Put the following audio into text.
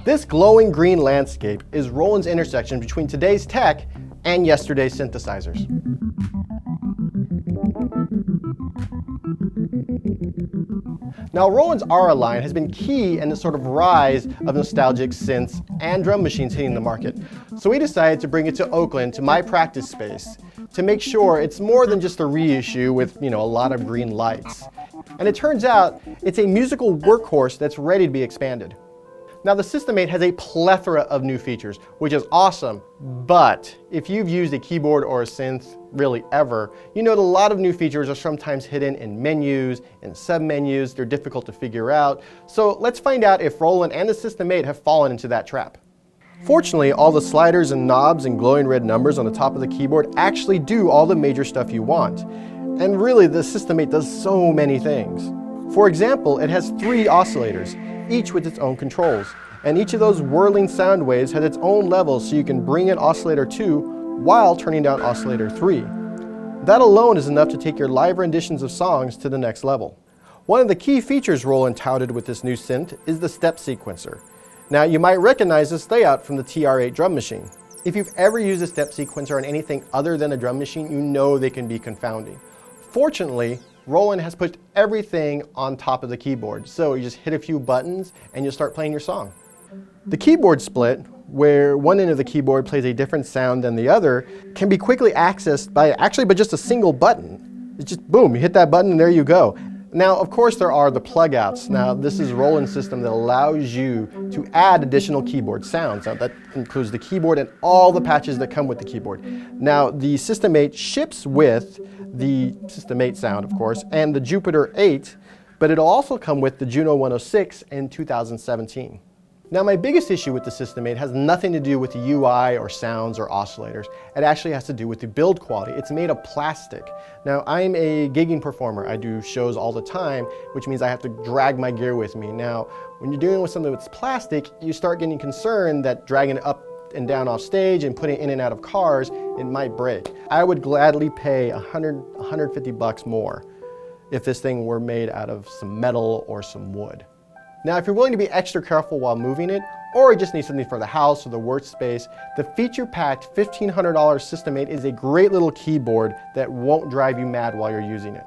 This glowing green landscape is Roland's intersection between today's tech and yesterday's synthesizers. Now, Roland's Aura line has been key in the sort of rise of nostalgic synths and drum machines hitting the market. So we decided to bring it to Oakland, to my practice space, to make sure it's more than just a reissue with, a lot of green lights. And it turns out it's a musical workhorse that's ready to be expanded. Now, the System-8 has a plethora of new features, which is awesome, but if you've used a keyboard or a synth really ever, you know that a lot of new features are sometimes hidden in menus and submenus. They're difficult to figure out. So let's find out if Roland and the System-8 have fallen into that trap. Fortunately, all the sliders and knobs and glowing red numbers on the top of the keyboard actually do all the major stuff you want. And really, the System-8 does so many things. For example, it has 3 oscillators, each with its own controls. And each of those whirling sound waves has its own level, so you can bring in oscillator 2 while turning down oscillator 3. That alone is enough to take your live renditions of songs to the next level. One of the key features Roland touted with this new synth is the step sequencer. Now, you might recognize this layout from the TR-8 drum machine. If you've ever used a step sequencer on anything other than a drum machine, you know they can be confounding. Fortunately, Roland has put everything on top of the keyboard, so you just hit a few buttons and you'll start playing your song. The keyboard split, where one end of the keyboard plays a different sound than the other, can be quickly accessed by just a single button. It's just boom, you hit that button and there you go. Now, of course, there are the plug-outs. Now, this is Roland's system that allows you to add additional keyboard sounds. Now, that includes the keyboard and all the patches that come with the keyboard. Now, the System-8 ships with the System-8 sound, of course, and the Jupiter 8, but it'll also come with the Juno 106 in 2017. Now, my biggest issue with the System-8 has nothing to do with the UI or sounds or oscillators. It actually has to do with the build quality. It's made of plastic. Now, I'm a gigging performer. I do shows all the time, which means I have to drag my gear with me. Now, when you're dealing with something that's plastic, you start getting concerned that dragging it up and down off stage and putting it in and out of cars, it might break. I would gladly pay $150 more if this thing were made out of some metal or some wood. Now, if you're willing to be extra careful while moving it, or you just need something for the house or the workspace, the feature-packed $1,500 System-8 is a great little keyboard that won't drive you mad while you're using it.